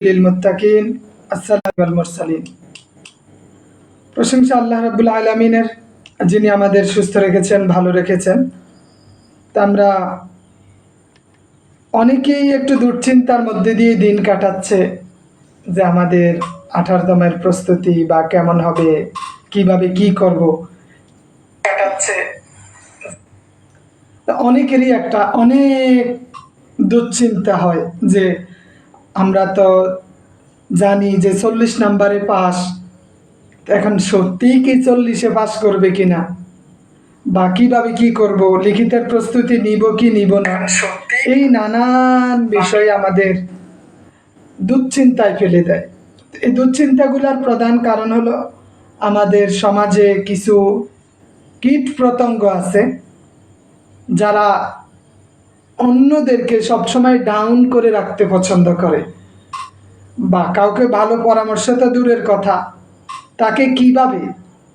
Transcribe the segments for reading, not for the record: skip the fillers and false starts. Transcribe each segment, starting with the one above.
লিলমুত্তাকিন আসসালামুল মুরসালিন। প্রশংসা আল্লাহ রাব্বুল আলামিনের, যিনি আমাদের সুস্থ রেখেছেন, ভালো রেখেছেন। তা আমরা অনেকেই একটু দুশ্চিন্তার মধ্যে দিয়ে দিন কাটাচ্ছে যে আমাদের 18তমের প্রস্তুতি বা কেমন হবে, কিভাবে কি করব কাটাচ্ছে। অনেকেরই একটা অনেক দুশ্চিন্তা হয় যে আমরা তো জানি যে 40 নাম্বারে পাস, এখন সত্যিই কি 40-এ পাস করবে কিনা, বা কিভাবে কি করব, লিখিতের প্রস্তুতি নিব কি নিব না, এই নানান বিষয় আমাদের দুশ্চিন্তায় ফেলে দেয়। এই দুশ্চিন্তাগুলোর প্রধান কারণ হলো আমাদের সমাজে কিছু কীট পতঙ্গ আছে যারা অন্যদেরকে সবসময় ডাউন করে রাখতে পছন্দ করে, বা কাউকে ভালো পরামর্শ তো দূরের কথা, তাকে কিভাবে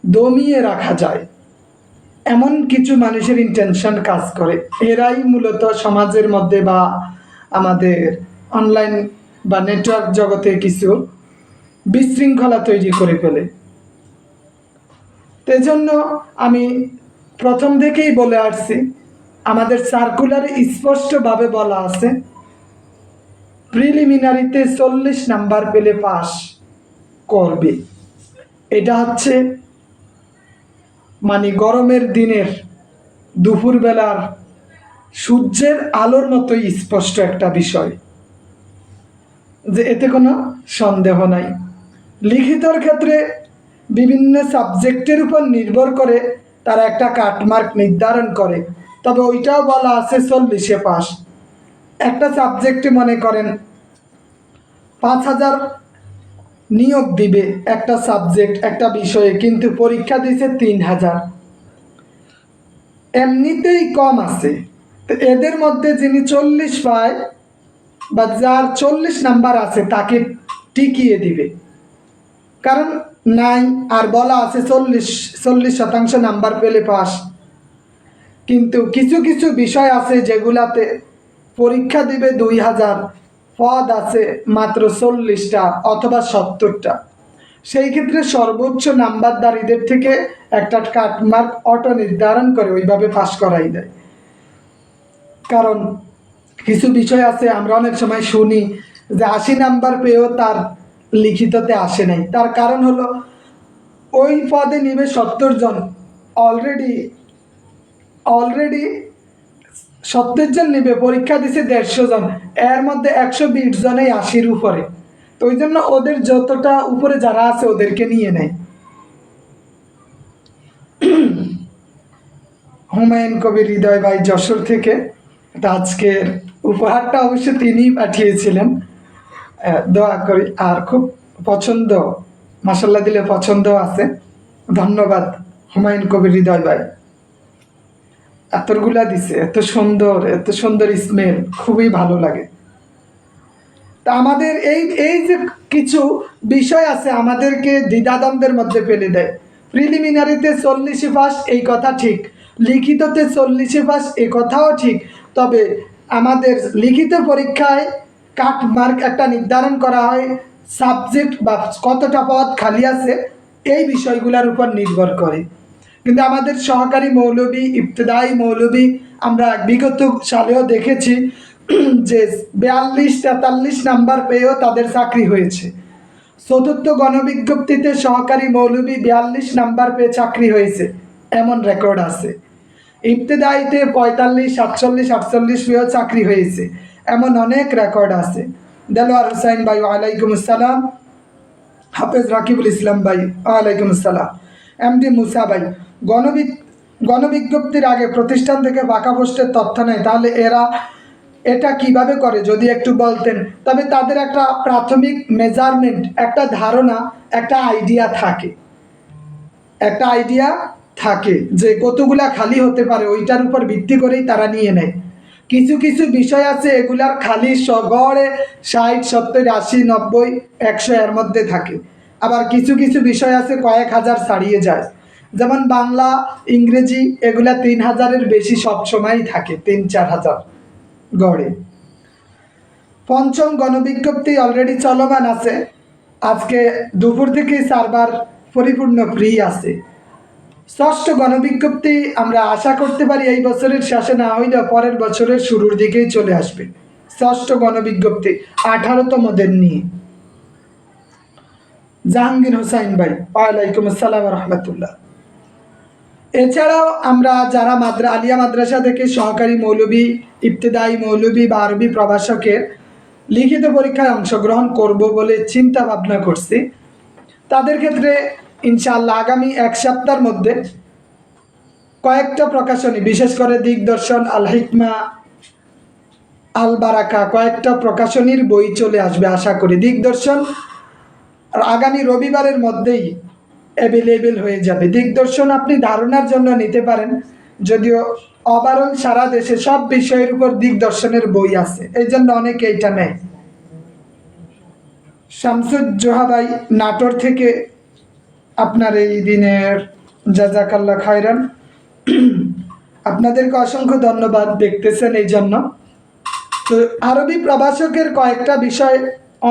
দমিয়ে রাখা যায় এমন কিছু মানুষের ইন্টেনশন কাজ করে। এরাই মূলত সমাজের মধ্যে বা আমাদের অনলাইন বা নেটওয়ার্ক জগতে কিছু বিশৃঙ্খলা তৈরি করে ফেলে। এজন্য আমি প্রথম থেকেই বলে আসছি, আমাদের সার্কুলারে স্পষ্টভাবে বলা আছে প্রিলিমিনারিতে 40 নাম্বার পেলে পাস করবে। এটা হচ্ছে মানে গরমের দিনের দুপুরবেলার সূর্যের আলোর মতোই স্পষ্ট একটা বিষয়, যে এতে কোনো সন্দেহ নাই। লিখিতর ক্ষেত্রে বিভিন্ন সাবজেক্টের উপর নির্ভর করে তারা একটা কাটমার্ক নির্ধারণ করে, তবে ওইটাও বলা আছে 40-এ পাস। একটা সাবজেক্টে মনে করেন 5000 নিয়োগ দিবে একটা সাবজেক্ট একটা বিষয়ে, কিন্তু পরীক্ষা দিয়েছে 3000, এমনিতেই কম আছে। তো এদের মধ্যে যিনি 40 পায় বা যার 40 নাম্বার আছে তাকে টিকিয়ে দিবে, কারণ নাই আর বলা আছে 40% নাম্বার পেলে পাস। কিন্তু কিছু কিছু বিষয় আছে যেগুলাতে পরীক্ষা দিবে 2000, পদ আছে মাত্র 40টা অথবা 70টা। সেই ক্ষেত্রে সর্বোচ্চ নাম্বারদারীদের থেকে একটা কাটমার্ক অটো নির্ধারণ করে ওইভাবে পাস করাই দেয়। কারণ কিছু বিষয় আছে আমরা অনেক সময় শুনি যে 80 নাম্বার পেয়েও তার লিখিততে আসে নাই। তার কারণ হলো ওই পদে নিবে 70 জন, অলরেডি 70 জন নিবে, পরীক্ষা দিছে 150 জন, এর মধ্যে 120 জনেই 80-র উপরে। তো ওই জন্য ওদের যতটা উপরে যারা আছে ওদেরকে নিয়ে নেয়। হুমায়ুন কবির হৃদয় ভাই যশোর থেকে আজকের উপহারটা অবশ্য তিনিই পাঠিয়েছিলেন, দোয়া করি। আর খুব পছন্দ, মাশাল্লাহ দিলে পছন্দ আছে। ধন্যবাদ হুমায়ুন কবির হৃদয় ভাই, এতগুলা দিছে, এত সুন্দর স্মেল, খুবই ভালো লাগে। তা আমাদের এই যে কিছু বিষয় আছে আমাদেরকে দ্বিধাদ্বন্দ্বের মধ্যে ফেলে দেয়। প্রিলিমিনারিতে 40-এ পাস এই কথা ঠিক, লিখিততে 40-এ পাস এই কথাও ঠিক, তবে আমাদের লিখিত পরীক্ষায় কাট মার্ক একটা নির্ধারণ করা হয় সাবজেক্ট বা কতটা পদ খালি আছে এই বিষয়গুলোর উপর নির্ভর করে। কিন্তু আমাদের সহকারী মৌলবী, ইবতেদায়ী মৌলবী আমরা বিগত সালেও দেখেছি যে 42-43 নাম্বার পেয়েও তাদের চাকরি হয়েছে। চতুর্থ গণবিজ্ঞপ্তিতে সহকারী মৌলবী 42 নাম্বার পেয়ে চাকরি হয়েছে, এমন রেকর্ড আছে। ইবতেদায়ীতে 45, 47, 48 পেয়েও চাকরি হয়েছে, এমন অনেক রেকর্ড আছে। দেলোয়ার হোসাইন ভাই ওয়ালাইকুম আসসালাম, হাফেজ রাকিবুল ইসলাম ভাই ওয়ালাইকুম আসসালাম, এমডি মুসা ভাই। গণবিজ্ঞপ্তির আগে প্রতিষ্ঠান থেকে বাঁকা পোস্টের তথ্য নেয়, তাহলে এরা এটা কিভাবে করে যদি একটু বলতেন। তবে তাদের একটা প্রাথমিক মেজারমেন্ট, একটা ধারণা, একটা আইডিয়া থাকে যে কতগুলা খালি হতে পারে, ওইটার উপর ভিত্তি করেই তারা নিয়ে নেয়। কিছু কিছু বিষয় আছে এগুলার খালি গড়ে 60, 70, 80, 90, 100 এর মধ্যে থাকে। আবার কিছু কিছু বিষয় আছে কয়েক হাজার ছাড়িয়ে যায়, যেমন বাংলা, ইংরেজি, এগুলা 3000-এর বেশি সবসময়ই থাকে, 3-4 হাজার গড়ে। পঞ্চম গণবিজ্ঞপ্তি অলরেডি চলমান আছে, আজকে দুপুর থেকে সার্ভার পরিপূর্ণ ফ্রি আছে। ষষ্ঠ গণবিজ্ঞপ্তি আমরা আশা করতে পারি এই বছরের শেষে না হইলেও পরের বছরের শুরুর দিকেই চলে আসবে। ষষ্ঠ গণবিজ্ঞপ্তি 18তম দিন নিয়ে। জাহাঙ্গীর হোসাইন ভাই, ওয়ালাইকুম আসসালাম রহমতুল্লাহ। এছাড়াও আমরা যারা আলিয়া মাদ্রাসা থেকে সহকারী মৌলবী, ইবতেদায়ী মৌলবী বা আরবি প্রভাষকের লিখিত পরীক্ষায় অংশগ্রহণ করব বলে চিন্তা ভাবনা করছি, তাদের ক্ষেত্রে ইনশাআল্লাহ আগামী এক সপ্তাহের মধ্যে কয়েকটা প্রকাশনী, বিশেষ করে দিগদর্শন, আল হিকমা, আল বারাকা, কয়েকটা প্রকাশনীর বই চলে আসবে আশা করি। দিগদর্শন আগামী রবিবারের মধ্যেই অ্যাভেলেবেল হয়ে যাবে। দিগদর্শন আপনি ধারণার জন্য নিতে পারেন, যদিও ওভারঅল সারা দেশে সব বিষয়ের উপর দিগদর্শনের বই আছে, এই জন্য অনেকে এইটা নেয়। শামসুজ্জোহা ভাই নাটোর থেকে আপনার এই দিনের জাজাকাল্লাহ খায়রান, আপনাদেরকে অসংখ্য ধন্যবাদ দেখতেছেন এই জন্য। তো আরবি প্রভাষকের কয়েকটা বিষয়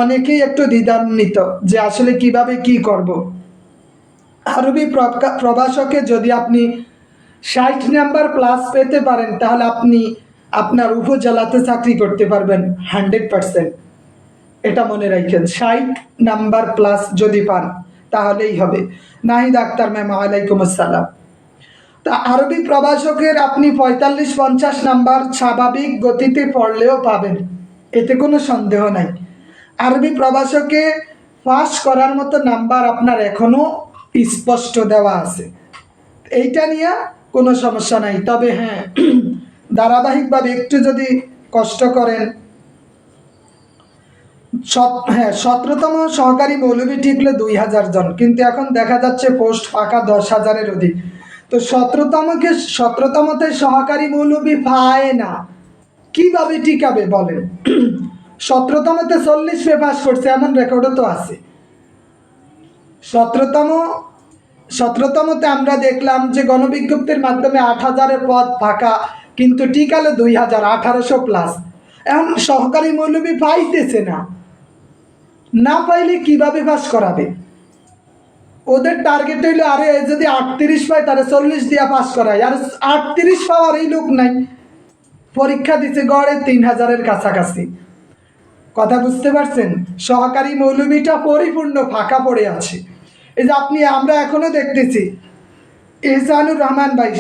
অনেকেই একটু দ্বিধান্বিত যে আসলে কিভাবে কি করব। আরবি প্রভাষকে যদি আপনি 60 নাম্বার প্লাস পেতে পারেন তাহলে আপনি আপনার উপজেলাতে চাকরি করতে পারবেন 100%। এটা মনে রাখেন, 60 নাম্বার প্লাস যদি পান তাহলেই হবে। নাহিদ আক্তার ম্যাম, ওয়ালাইকুম আসসালাম। তা আরবি প্রভাষকের আপনি 45-50 নাম্বার স্বাভাবিক গতিতে পড়লেও পাবেন, এতে কোনো সন্দেহ নাই। আরবি প্রভাষকে পাস করার মতো নাম্বার আপনার এখনও স্পষ্ট দেওয়া আছে, এইটা নিয়ে কোনো সমস্যা নাই। তবে হ্যাঁ, ধারাবাহিকভাবে একটু যদি কষ্ট করেন, 17তম সহকারী মৌলবী টিকলে 2000 জন, কিন্তু এখন দেখা যাচ্ছে পোস্ট ফাঁকা 10,000-এর অধিক। তো 17তমতে সহকারী মৌলবী পায় না, কিভাবে টিকাবে বলেন? 17তমতে 40 পে পাস করছে, এমন রেকর্ডও তো আছে। 17তমতে আমরা দেখলাম যে গণবিজ্ঞপ্তির মাধ্যমে 8,000-এর পদ ফাঁকা, কিন্তু টিকালে 2000, 1800 প্লাস। এখন সহকারী মৌলবী পাইতেছে না, না পাইলে কিভাবে পাস করাবে? ওদের টার্গেট হইলো আরে যদি 38 পায় তাহলে 40 দিয়া পাস করায়, আর 38 পাওয়ার এই লোক নাই। পরীক্ষা দিচ্ছে গড়ে 3000-এর কাছাকাছি। কথা বুঝতে পারছেন? সহকারী মৌলবীটা পরিপূর্ণ ফাঁকা পড়ে আছে। এই যে আমরা এখনো দেখতেছি ইহসানুর রহমান ভাই,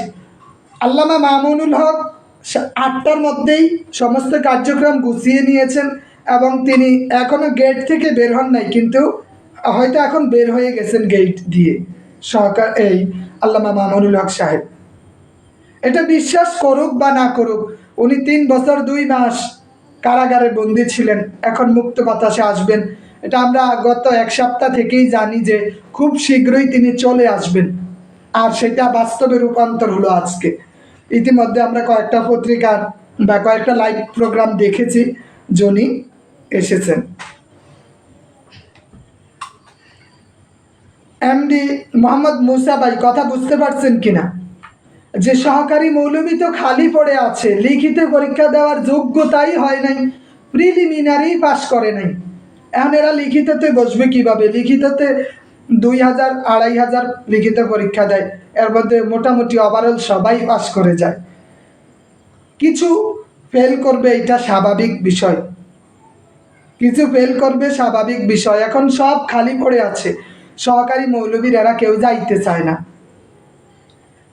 আল্লামা মামুনুল হক 8টার মধ্যেই সমস্ত কার্যক্রম গুছিয়ে নিয়েছেন এবং তিনি এখনো গেট থেকে বের হন নাই, কিন্তু হয়তো এখন বের হয়ে গেছেন গেট দিয়ে। এই আল্লামা মামুনুল হক সাহেব, এটা বিশ্বাস করুক বা না করুক, উনি 3 বছর 2 মাস কারাগারে বন্দী ছিলেন, এখন মুক্ত বাতাসে আসবেন। এটা আমরা গত এক সপ্তাহ থেকেই জানি যে খুব শীঘ্রই তিনি চলে আসবেন, আর সেটা বাস্তবে রূপান্তর হলো আজকে। ইতিমধ্যে আমরা কয়েকটা পত্রিকার বা কয়েকটা লাইভ প্রোগ্রাম দেখেছি, যিনি এসেছেন। এমডি মোহাম্মদ মুসা ভাই, কথা বুঝতে পারছেন কিনা? যে সহকারী মৌলবী তো খালি পড়ে আছে, লিখিত পরীক্ষা দেওয়ার যোগ্যতাই হয় নাই, প্রিলিমিনারি পাস করে নাই। এখন এরা লিখিততে বসবে কিভাবে? লিখিততে 2000, 2500 লিখিত পরীক্ষা দেয়, এর মধ্যে মোটামুটি ওভারঅল সবাই পাস করে যায়। কিছু ফেল করবে, এটা স্বাভাবিক বিষয়, কিছু ফেল করবে, স্বাভাবিক বিষয়। এখন সব খালি পড়ে আছে, সহকারী মৌলবীর এরা কেউ যাইতে চায় না,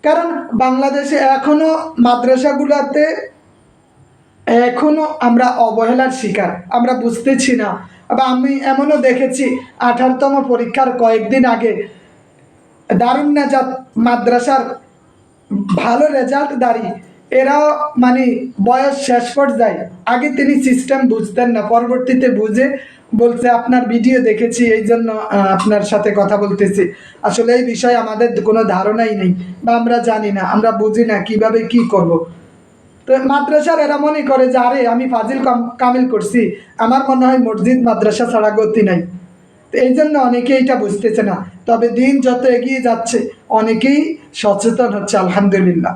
কারণ বাংলাদেশে এখনো মাদ্রাসাগুলোতে এখনো আমরা অবহেলার শিকার, আমরা বুঝতেছি না। আবার আমি এমনও দেখেছি 18তম পরীক্ষার কয়েকদিন আগে দারুন নাজাত মাদ্রাসার ভালো রেজাল্ট দাঁড়িয়ে এরাও মানে বয়স শেষ পর্যায়ে, আগে তিনি সিস্টেম বুঝতেন না, পরবর্তীতে বুঝে বলছে আপনার ভিডিও দেখেছি এই জন্য আপনার সাথে কথা বলতেছি। আসলে এই বিষয়ে আমাদের কোনো ধারণাই নেই বা আমরা জানি না, আমরা বুঝি না কিভাবে কি করব। তো মাদ্রাসার এরা মনে করে যে আরে আমি ফাজিল কামিল করছি, আমার মনে হয় মসজিদ মাদ্রাসা ছাড়া গতি নাই। তো এই জন্য অনেকেই এটা বুঝতেছে না। তবে দিন যত এগিয়ে যাচ্ছে অনেকেই সচেতন হচ্ছে, আলহামদুলিল্লাহ।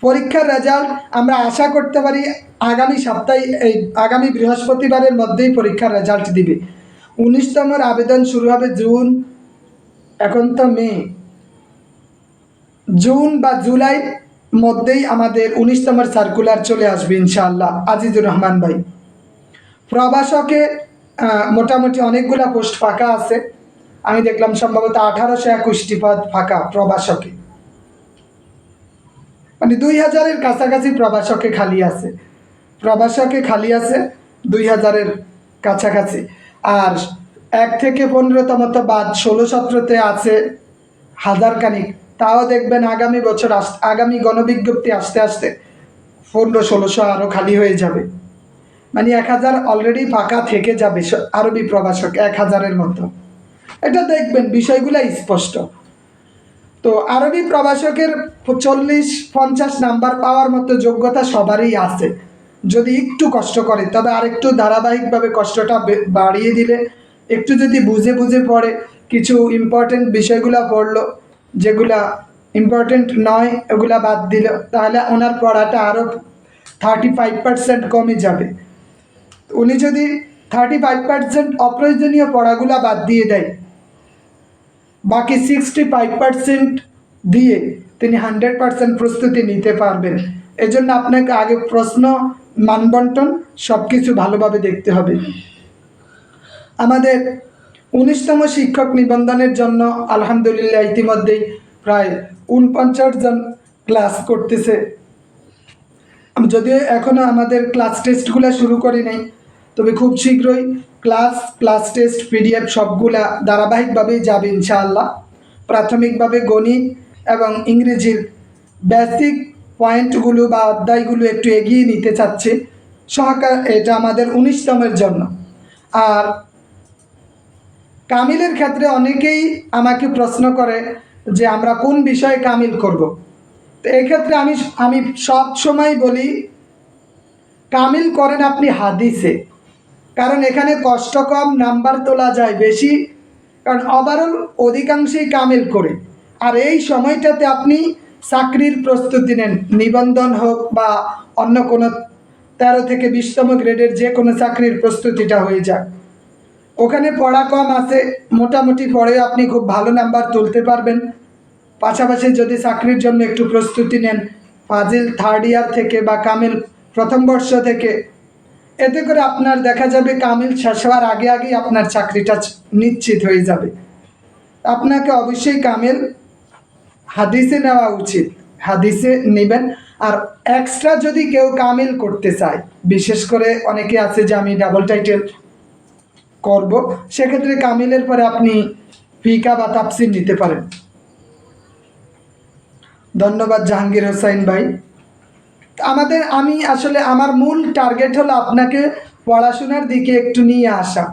পরীক্ষার রেজাল্ট আমরা আশা করতে পারি আগামী সপ্তাহে, এই আগামী বৃহস্পতিবারের মধ্যেই পরীক্ষার রেজাল্ট দিবে। 19তমের আবেদন শুরু হবে জুন, এখন তো মে, জুন বা জুলাই মধ্যেই আমাদের 19তমের সার্কুলার চলে আসবে ইনশাআল্লাহ। আজিজুর রহমান ভাই, প্রবাসকে মোটামুটি অনেকগুলা পোস্ট ফাঁকা আছে, আমি দেখলাম সম্ভবত 1821টি পদ ফাঁকা প্রবাসকে, মানে 2000-এর কাছাকাছি প্রবাসকে খালি আছে, প্রবাসকে খালি আছে 2000-এর কাছাকাছি। আর 1 থেকে 15তম তো বাদ, 16-17-তে আছে 1000 খানিক, তাও দেখবেন আগামী বছর আগামী গণবিজ্ঞপ্তি আসতে আসতে 1500-1600 আরও খালি হয়ে যাবে, মানে 1000 অলরেডি ফাঁকা থেকে যাবে আরবি প্রবাসক 1000-এর মতো। এটা দেখবেন বিষয়গুলো স্পষ্ট। তো আরবি প্রবাসকের 40-50 নাম্বার পাওয়ার মতো যোগ্যতা সবারই আছে, যদি একটু কষ্ট করে। তবে আরেকটু ধারাবাহিকভাবে কষ্টটা বাড়িয়ে দিলে, একটু যদি বুঝে বুঝে পড়ে, কিছু ইম্পর্টেন্ট বিষয়গুলো পড়লো, যেগুলা ইম্পর্টেন্ট নয় ওগুলা বাদ দিল, তাহলে ওনার পড়াটা আরও 35% কমে যাবে। উনি যদি 35% অপ্রয়োজনীয় পড়াগুলা বাদ দিয়ে দেয়, বাকি 65% দিয়ে তিনি 100% প্রস্তুতি নিতে পারবেন। এজন্য আপনাকে আগে প্রশ্ন, মানবন্টন সব কিছু ভালোভাবে দেখতে হবে। আমাদের 19তম শিক্ষক নিবন্ধনের জন্য আলহামদুলিল্লাহ ইতিমধ্যেই প্রায় 49 জন ক্লাস করতেছে, যদিও এখনও আমাদের ক্লাস টেস্টগুলো শুরু করি নাই, তবে খুব শীঘ্রই ক্লাস টেস্ট পিডিএফ সবগুলা ধারাবাহিকভাবেই যাবে ইনশাআল্লাহ। প্রাথমিকভাবে গণিত এবং ইংরেজির বেসিক পয়েন্টগুলো বা অধ্যায়গুলো একটু এগিয়ে নিতে চাচ্ছে সহকার, এটা আমাদের 19তমের জন্য। আর কামিলের ক্ষেত্রে অনেকেই আমাকে প্রশ্ন করে যে আমরা কোন বিষয়ে কামিল করব। তো এক্ষেত্রে আমি সব সময় বলি কামিল করেন আপনি হাদিসে, কারণ এখানে কষ্ট কম, নাম্বার তোলা যায় বেশি, কারণ ওভারঅল অধিকাংশই কামিল করে। আর এই সময়টাতে আপনি চাকরির প্রস্তুতি নেন, নিবন্ধন হোক বা অন্য কোনো 13 থেকে 20তম গ্রেডের যে কোনো চাকরির প্রস্তুতিটা হয়ে যায়। ওখানে পড়া কম আছে, মোটামুটি পড়েও আপনি খুব ভালো নাম্বার তুলতে পারবেন। পাশাপাশি যদি চাকরির জন্য একটু প্রস্তুতি নেন ফাজিল 3rd ইয়ার থেকে বা কামিল প্রথম বর্ষ থেকে, এতে করে আপনার দেখা যাবে কামিল শেষ হওয়ার আগে আগেই আপনার চাকরিটা নিশ্চিত হয়ে যাবে। আপনাকে অবশ্যই কামিল হাদিসে নেওয়া উচিত, হাদিসে নেবেন। আর এক্সট্রা যদি কেউ কামিল করতে চায়, বিশেষ করে অনেকে আছে যে আমি ডাবল টাইটেল করব, সেক্ষেত্রে কামিলের পরে আপনি ফিকা বা তাফসির নিতে পারেন। ধন্যবাদ জাহাঙ্গীর হোসাইন ভাই। আমার মূল টার্গেট হলো আপনাকে পড়াশোনার দিকে একটু নিয়ে আসা,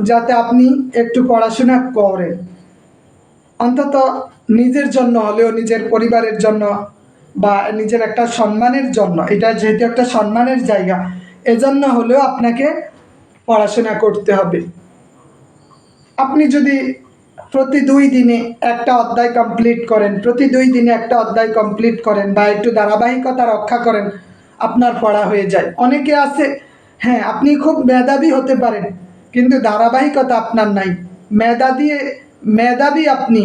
যাতে আপনি একটু পড়াশোনা করেন, অন্তত নিজের জন্য হলেও, নিজের পরিবারের জন্য বা নিজের একটা সম্মানের জন্য, এটা যেহেতু একটা সম্মানের জায়গা, এজন্য হলেও আপনাকে পড়াশোনা করতে হবে। আপনি যদি প্রতি 2 দিনে একটা অধ্যায় কমপ্লিট করেন, প্রতি 2 দিনে একটা অধ্যায় কমপ্লিট করেন বা একটু ধারাবাহিকতা রক্ষা করেন, আপনার পড়া হয়ে যায়। অনেকে আছে, হ্যাঁ আপনি খুব মেধাবী হতে পারেন কিন্তু ধারাবাহিকতা আপনার নাই, মেধাবী আপনি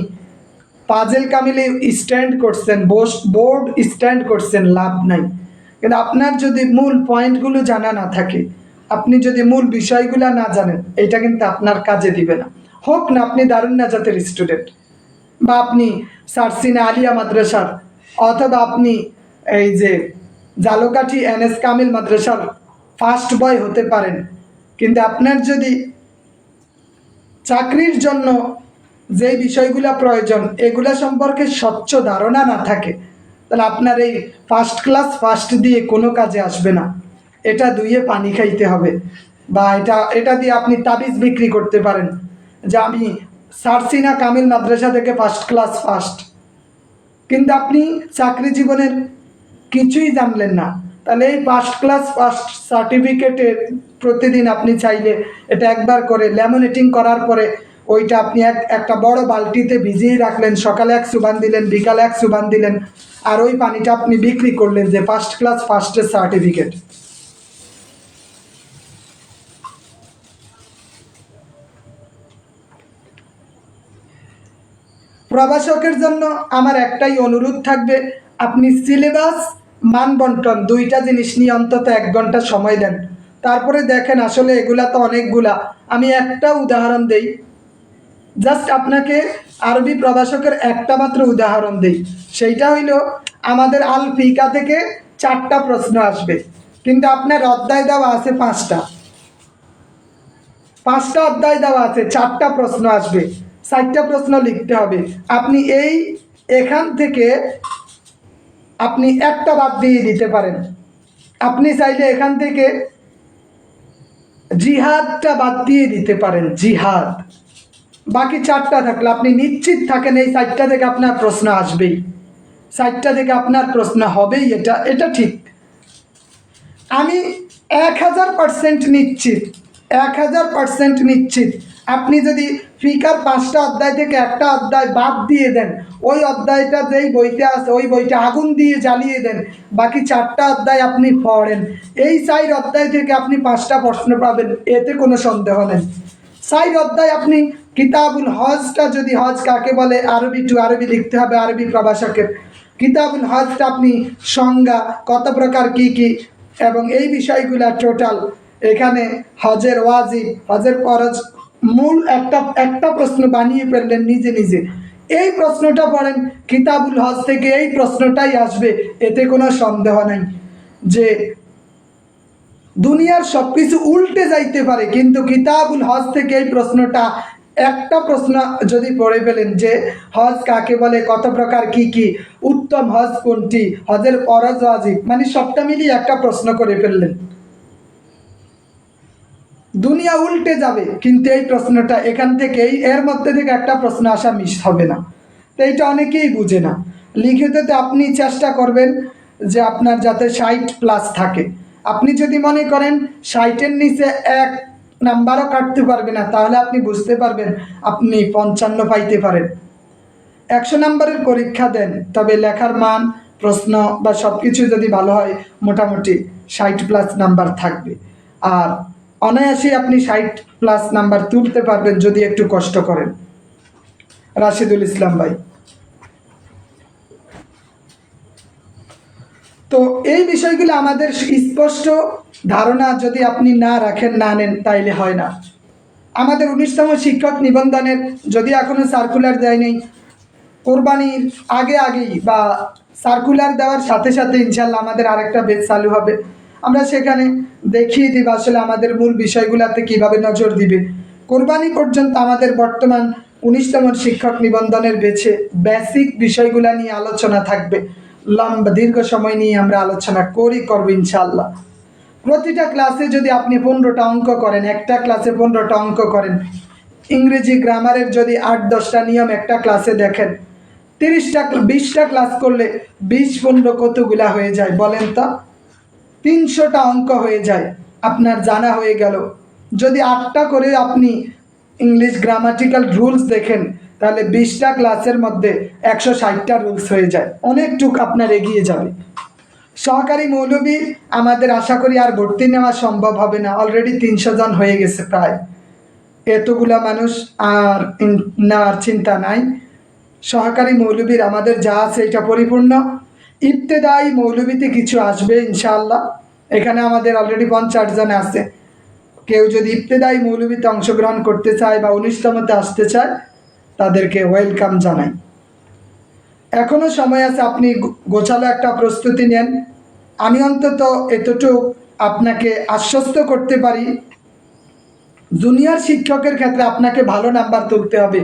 পাজেল কামিলে স্ট্যান্ড করছেন, বোর্ড স্ট্যান্ড করছেন, লাভ নাই। কিন্তু আপনার যদি মূল পয়েন্টগুলো জানা না থাকে, আপনি যদি মূল বিষয়গুলো না জানেন, এটা কিন্তু আপনার কাজে দিবে না। হোক না আপনি দারুন নাজাতের স্টুডেন্ট, বা আপনি সারসিনা আলিয়া মাদ্রাসার, অথবা আপনি এই যে জালকাঠি NS কামিল মাদ্রাসার ফার্স্ট বয় হতে পারেন, কিন্তু আপনার যদি চাকরির জন্য যে বিষয়গুলো প্রয়োজন এগুলা সম্পর্কে স্বচ্ছ ধারণা না থাকে, তাহলে আপনার এই ফার্স্ট ক্লাস ফার্স্ট দিয়ে কোনো কাজে আসবে না। এটা দুইয়ে পানি খাইতে হবে, বা এটা দিয়ে আপনি তাবিজ বিক্রি করতে পারেন যে আমি সারসিনা কামিল মাদ্রাসা থেকে ফার্স্ট ক্লাস ফার্স্ট, কিন্তু আপনি চাকরি জীবনের কিছুই জানলেন না, তাহলে এই ফার্স্ট ক্লাস ফার্স্ট সার্টিফিকেটে প্রতিদিন আপনি চাইলে এটা একবার করে ল্যামিনেটিং করার পরে ওইটা আপনি একটা বড় বালতিতে ভিজিয়ে রাখলেন, সকালে এক সুবান দিলেন, বিকালে এক সুবান দিলেন, আর ওই পানিটা আপনি বিক্রি করলেন যে ফার্স্ট ক্লাস ফার্স্টের সার্টিফিকেট। প্রবাসকের জন্য আমার একটাই অনুরোধ থাকবে, আপনি সিলেবাস মান বন্টন দুইটা জিনিস নিয়ে অন্তত 1 ঘন্টা সময় দেন। তারপরে দেখেন আসলে এগুলা তো অনেকগুলা। আমি একটা উদাহরণ দেই, জাস্ট আপনাকে আরবি প্রবাসকের একটা মাত্র উদাহরণ দেই। সেইটা হইল, আমাদের আল ফিকা থেকে 4টা প্রশ্ন আসবে, কিন্তু আপনার অধ্যায় দেওয়া আছে 5টা। 5টা অধ্যায় দেওয়া আছে, 4টা প্রশ্ন আসবে, 4টা প্রশ্ন লিখতে হবে। আপনি এখান থেকে আপনি একটা বাদ দিয়ে দিতে পারেন। আপনি চাইলে এখান থেকে জিহাদটা বাদ দিয়ে দিতে পারেন, জিহাদ। বাকি 4টা থাকলে আপনি নিশ্চিত থাকেন এই 4টা থেকে আপনার প্রশ্ন আসবেই, 4টা থেকে আপনার প্রশ্ন হবেই, এটা ঠিক। আমি 1000% নিশ্চিত, 1000% নিশ্চিত। আপনি যদি ফিকার 5টা অধ্যায় থেকে একটা অধ্যায় বাদ দিয়ে দেন, ওই অধ্যায়টা যেই বইতে আছে ওই বইটা আগুন দিয়ে জ্বালিয়ে দেন, বাকি 4টা অধ্যায় আপনি পড়েন, এই 4 অধ্যায় থেকে আপনি 5টা প্রশ্ন পাবেন, এতে কোনো সন্দেহ নেই। 4 অধ্যায় আপনি কিতাবুল হজটা, যদি হজ কাকে বলে আরবি টু আরবি লিখতে হবে আরবি প্রভাষকের, কিতাবুল হজটা আপনি সংজ্ঞা, কত প্রকার কি কি, এবং এই বিষয়গুলা টোটাল এখানে হজের ওয়াজিব, হজের ফরজ, মূল একটা প্রশ্ন বানিয়ে ফেললেন নিজে নিজে। এই প্রশ্নটা পড়েন কিতাবুল হজ থেকে, এই প্রশ্নটাই আসবে, এতে কোনো সন্দেহ নাই। যে দুনিয়ার সব কিছু উল্টে যাইতে পারে, কিন্তু কিতাবুল হজ থেকে এই প্রশ্নটা, একটা প্রশ্ন যদি পড়ে ফেলেন যে হজ কাকে বলে, কত প্রকার কি কি, উত্তম হজ কোনটি, হজের ফরজ ওয়াজিব, মানে সবটা মিলিয়ে একটা প্রশ্ন করে ফেললেন, দুনিয়া উল্টে যাবে। কিন্তু এই প্রশ্নটা এখান থেকেই, এর মধ্যে থেকে একটা প্রশ্ন আসা মিস হবে না। তো এইটা অনেকেই বুঝে না। লিখিততে আপনি চেষ্টা করবেন যে আপনার যাতে 60+ থাকে। আপনি যদি মনে করেন 60-এর নিচে 1 নাম্বারও কাটতে পারবে না, তাহলে আপনি বুঝতে পারবেন আপনি 55 পাইতে পারেন। 100 নাম্বারের পরীক্ষা দেন, তবে লেখার মান, প্রশ্ন বা সব কিছু যদি ভালো হয়, মোটামুটি 60+ নাম্বার থাকবে। আর অনায়াসে আপনি 60+ নাম্বার তুলতে পারবেন যদি একটু কষ্ট করেন। রাশিদুল ইসলাম ভাই। তো এই বিষয়গুলো আমাদের স্পষ্ট ধারণা যদি আপনি না রাখেন, না নেন, তাইলে হয় না। আমাদের 19তম শিক্ষক নিবন্ধনের যদি এখনো সার্কুলার দেয়নি, কোরবানির আগেই বা সার্কুলার দেওয়ার সাথে সাথে ইনশাল্লাহ আমাদের আরেকটা বেচ চালু হবে। আমরা সেখানে দেখিয়ে দিব আসলে আমাদের মূল বিষয়গুলোতে কিভাবে নজর দিবে। কোরবানি পর্যন্ত আমাদের বর্তমান 19তম শিক্ষক নিবন্ধনের বেছে বেসিক বিষয়গুলো নিয়ে আলোচনা থাকবে। লম্বা দীর্ঘ সময় নিয়ে আমরা আলোচনা করব ইনশাল্লাহ। প্রতিটা ক্লাসে যদি আপনি 15টা অঙ্ক করেন, একটা ক্লাসে 15টা অঙ্ক করেন, ইংরেজি গ্রামারের যদি 8-10টা নিয়ম একটা ক্লাসে দেখেন, 20টা ক্লাস করলে 20-15 কতগুলা হয়ে যায় বলেন তো? 300টা অঙ্ক হয়ে যায়, আপনার জানা হয়ে গেল। যদি 8টা করে আপনি ইংলিশ গ্রামাটিক্যাল রুলস দেখেন, তাহলে 20টা ক্লাসের মধ্যে 160টা রুলস হয়ে যায়, অনেকটুকু আপনার এগিয়ে যাবে। সহকারী মৌলবী আমাদের আশা করি আর ভর্তি নেওয়া সম্ভব হবে না, অলরেডি 300 জন হয়ে গেছে প্রায়। এতগুলা মানুষ আর নেওয়ার চিন্তা নাই। সহকারী মৌলবীর আমাদের যা আছে এটা পরিপূর্ণ। ইবতেদায়ী মৌলবীতে কিছু আসবে ইনশাআল্লাহ, এখানে আমাদের অলরেডি 50 জন আছে। কেউ যদি ইবতেদায়ী মৌলবীতে অংশগ্রহণ করতে চায় বা 19তমতে আসতে চায়, তাদেরকে ওয়েলকাম জানাই। এখনও সময় আছে, আপনি গোছালো একটা প্রস্তুতি নেন। আমি অন্তত এতটুকু আপনাকে আশ্বস্ত করতে পারি, জুনিয়র শিক্ষকের ক্ষেত্রে আপনাকে ভালো নাম্বার তুলতে হবে,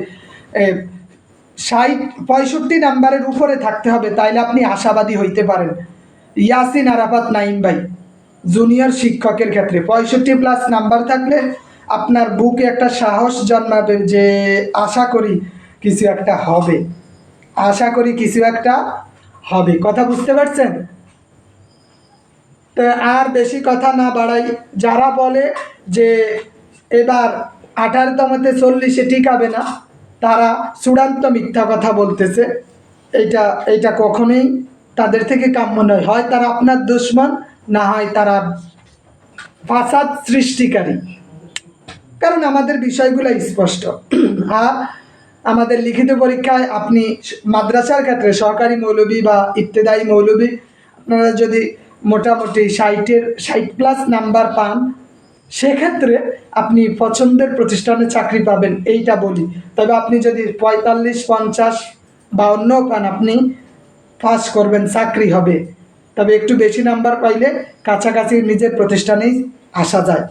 65 নাম্বারের উপরে থাকতে হবে, তাইলে আপনি আশাবাদী হইতে পারেন। ইয়াসিন আরাফাত নাইম ভাই, জুনিয়র শিক্ষকের ক্ষেত্রে 65+ নাম্বার থাকলে আপনার বুকে একটা সাহস জন্মাবে যে আশা করি কিছু একটা হবে, আশা করি কিছু একটা হবে। কথা বুঝতে পারছেন? তো আর বেশি কথা না বাড়াই, যারা বলে যে এবার 18তমতে 40-এ টিকাবে না, তারা চূড়ান্ত মিথ্যা কথা বলতেছে। এইটা কখনোই তাদের থেকে কাম্য নয়। হয় তারা আপনার দুশমন, না হয় তারা ফাসাদ সৃষ্টিকারী। কারণ আমাদের বিষয়গুলো স্পষ্ট। আর আমাদের লিখিত পরীক্ষায় আপনি মাদ্রাসার ক্ষেত্রে সহকারী মৌলবী বা ইবতেদায়ী মৌলবী, আপনারা যদি মোটামুটি 60+ নাম্বার পান, সেক্ষেত্রে আপনি পছন্দের প্রতিষ্ঠানে চাকরি পাবেন, এইটা বলি। তবে আপনি যদি 45, 50, 52 পান, আপনি পাস করবেন, চাকরি হবে। তবে একটু বেশি নাম্বার পাইলে কাছাকাছি নিজের প্রতিষ্ঠানেই আসা যায়।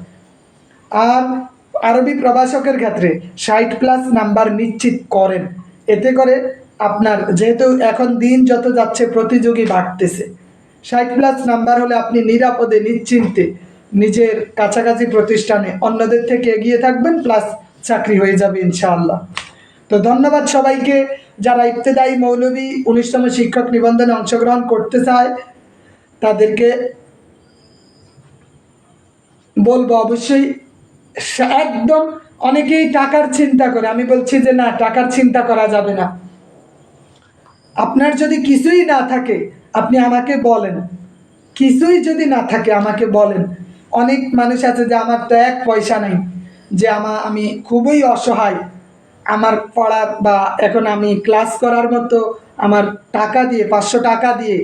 আর আরবি প্রভাষকের ক্ষেত্রে 60+ নাম্বার নিশ্চিত করেন। এতে করে আপনার, যেহেতু এখন দিন যত যাচ্ছে প্রতিযোগী বাড়তেছে, 60+ নাম্বার হলে আপনি নিরাপদে নিশ্চিন্তে নিজের কাছাকাছি প্রতিষ্ঠানে অন্যদের থেকে এগিয়ে থাকবেন, প্লাস চাকরি হয়ে যাবে ইনশাআল্লাহ। তো ধন্যবাদ সবাইকে। যারা ইবতেদায়ী মৌলবী 19তম শিক্ষক নিবন্ধনে অংশগ্রহণ করতে চায়, তাদেরকে বলবো অবশ্যই একদম। অনেকেই টাকার চিন্তা করে, আমি বলছি যে না, টাকার চিন্তা করা যাবে না। আপনার যদি কিছুই না থাকে আপনি আমাকে বলেন, কিছুই যদি না থাকে আমাকে বলেন। অনেক মানুষ আছে যে আমার তো 1 পয়সা নেই, যে আমি খুবই অসহায়, আমার পড়ার বা এখন আমি ক্লাস করার মতো আমার টাকা দিয়ে 500 টাকা দিয়ে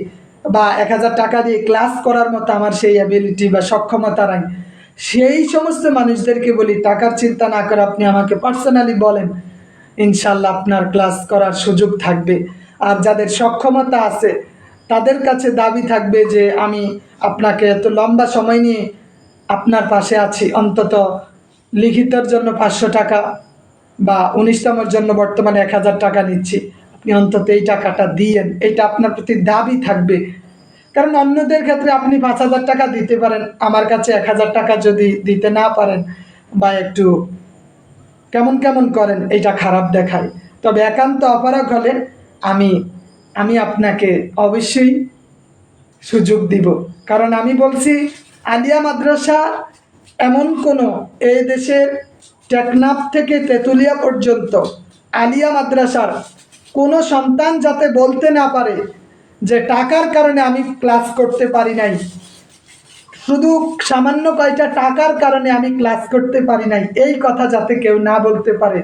বা 1000 টাকা দিয়ে ক্লাস করার মতো আমার সেই অ্যাবিলিটি বা সক্ষমতা নাই। সেই সমস্ত মানুষদেরকে বলি, টাকার চিন্তা না করে আপনি আমাকে পার্সোনালি বলেন, ইনশাল্লাহ আপনার ক্লাস করার সুযোগ থাকবে। আর যাদের সক্ষমতা আছে তাদের কাছে দাবি থাকবে যে আমি আপনাকে এত লম্বা সময় নিয়ে আপনার পাশে আছি, অন্তত লিখিতর জন্য 500 টাকা বা 19তমের জন্য বর্তমানে 1000 টাকা নিচ্ছি, আপনি অন্তত এই টাকাটা দিয়েন। এটা আপনার প্রতি দাবি থাকবে। কারণ অন্যদের ক্ষেত্রে আপনি 5000 টাকা দিতে পারেন, আমার কাছে 1000 টাকা যদি দিতে না পারেন বা একটু কেমন কেমন করেন, এটা খারাপ দেখায়। তবে একান্ত অপারগ হলে আমি আপনাকে অবশ্যই সুযোগ দিব। কারণ আমি বলছি, আলিয়া মাদ্রাসা এমন কোনো, এই দেশের টেকনাফ থেকে তেঁতুলিয়া পর্যন্ত আলিয়া মাদ্রাসার কোনো সন্তান যাতে বলতে না পারে যে টাকার কারণে আমি ক্লাস করতে পারি নাই, শুধু সামান্য কয়টা টাকার কারণে আমি ক্লাস করতে পারি নাই, এই কথা যাতে কেউ না বলতে পারে,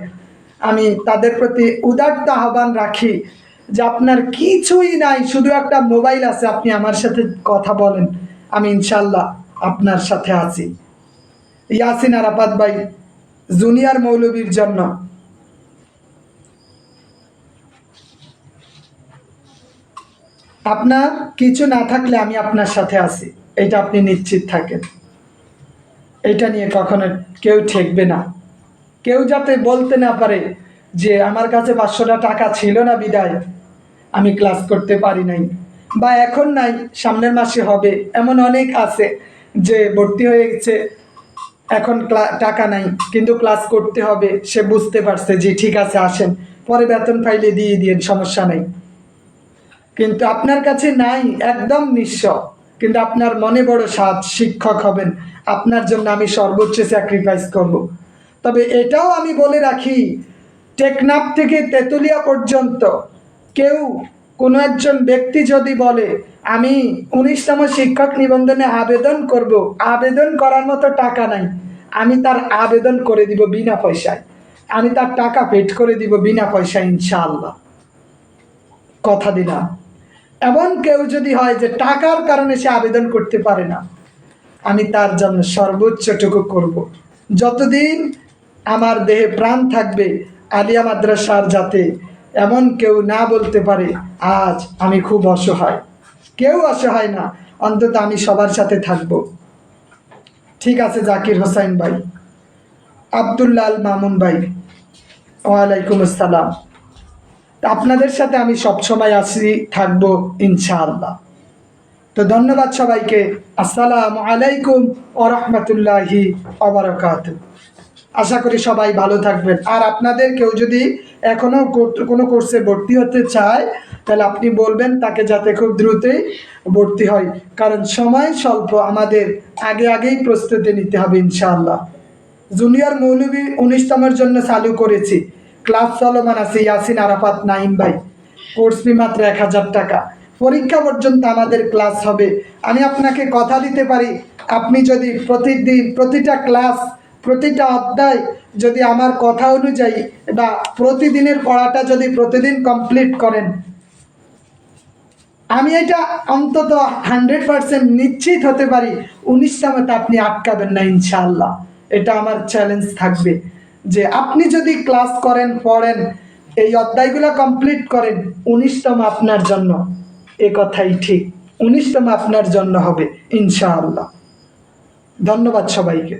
আমি তাদের প্রতি উদাত্ত আহ্বান রাখি যে আপনার কিছুই নাই, শুধু একটা মোবাইল আছে, আপনি আমার সাথে কথা বলেন, আমি ইনশাল্লাহ আপনার সাথে আছি। ইয়াসিন আরাফাত ভাই, জুনিয়র মৌলবীর জন্য। আপনার কিছু না থাকলে আমি আপনার সাথে আছি, এটা আপনি নিশ্চিত থাকেন। এটা নিয়ে কখনো কেউ ঠেকবে না। কেউ যাতে বলতে না পারে যে আমার কাছে 500 টাকা ছিল না বিদায় আমি ক্লাস করতে পারি নাই, বা এখন নাই সামনের মাসে হবে। এমন অনেক আছে যে ভর্তি হয়ে গেছে, এখন টাকা নাই কিন্তু ক্লাস করতে হবে, সে বুঝতে পারছে যে ঠিক আছে আসেন, পরে বেতন পাইলে দিয়ে দিন, সমস্যা নেই। কিন্তু আপনার কাছে নাই, একদম নিঃস্ব, কিন্তু আপনার মনে বড় স্বাদ, শিক্ষক হবেন, আপনার জন্য আমি সর্বোচ্চ স্যাক্রিফাইস করব। তবে এটাও আমি বলে রাখি, টেকনাফ থেকে তেঁতুলিয়া পর্যন্ত কেউ, কোনো একজন ব্যক্তি যদি বলে আমি 19তম শিক্ষক নিবন্ধনে আবেদন করব, আবেদন করার মতো টাকা নাই, আমি তার আবেদন করে দিব বিনা পয়সায়, আমি তার টাকা পেড করে দিব বিনা পয়সায় ইনশাআল্লাহ, কথা দিলাম। এমন কেউ যদি হয় যে টাকার কারণে সে আবেদন করতে পারে না, আমি তার জন্য সর্বোচ্চটুকু করব। যতদিন আমার দেহে প্রাণ থাকবে, আলিয়া মাদ্রাসার যাতে এমন কেউ না বলতে পারে আজ আমি খুব অসহায়। কেউ অসহায় না, অন্তত আমি সবার সাথে থাকব। ঠিক আছে জাকির হোসাইন ভাই, আব্দুল্লাহ আল মামুন ভাই, ওয়ালাইকুম আসসালাম। আপনাদের সাথে আমি সবসময় আছি, থাকবো ইনশাআল্লাহ। তো ধন্যবাদ সবাইকে। আসসালামু আলাইকুম ওয়া রাহমাতুল্লাহি ওয়া বারাকাতুহু। আশা করি সবাই ভালো থাকবেন। আর আপনাদের কেউ যদি এখনো কোনো কোর্সে ভর্তি হতে চায়, তাহলে আপনি বলবেন তাকে যাতে খুব দ্রুতই ভর্তি হয়, কারণ সময় স্বল্প, আমাদের আগেই প্রস্তুতি নিতে হবে ইনশাআল্লাহ। জুনিয়র মৌলবী 19তমের জন্য চালু করেছি, ক্লাস চলমান আছে। ইয়াসিন আরাফাত নাইম ভাই, কোর্স ফি মাত্র 1000 টাকা, পরীক্ষা পর্যন্ত আমাদের ক্লাস হবে। আমি আপনাকে কথা দিতে পারি, আপনি যদি প্রতিদিন প্রতিটা ক্লাস প্রতিটা অধ্যায় যদি আমার কথা অনুযায়ী বা প্রতিদিনের পড়াটা যদি প্রতিদিন কমপ্লিট করেন, আমি এটা অন্তত 100% নিশ্চিত হতে পারি 19তমতে আপনি আটকাবেন না ইনশাআল্লাহ। এটা আমার চ্যালেঞ্জ থাকবে যে আপনি যদি ক্লাস করেন, পড়েন, এই অধ্যায়গুলো কমপ্লিট করেন, 19তম আপনার জন্য, এ কথাই ঠিক, 19তম আপনার জন্য হবে ইনশাআল্লাহ। ধন্যবাদ সবাইকে।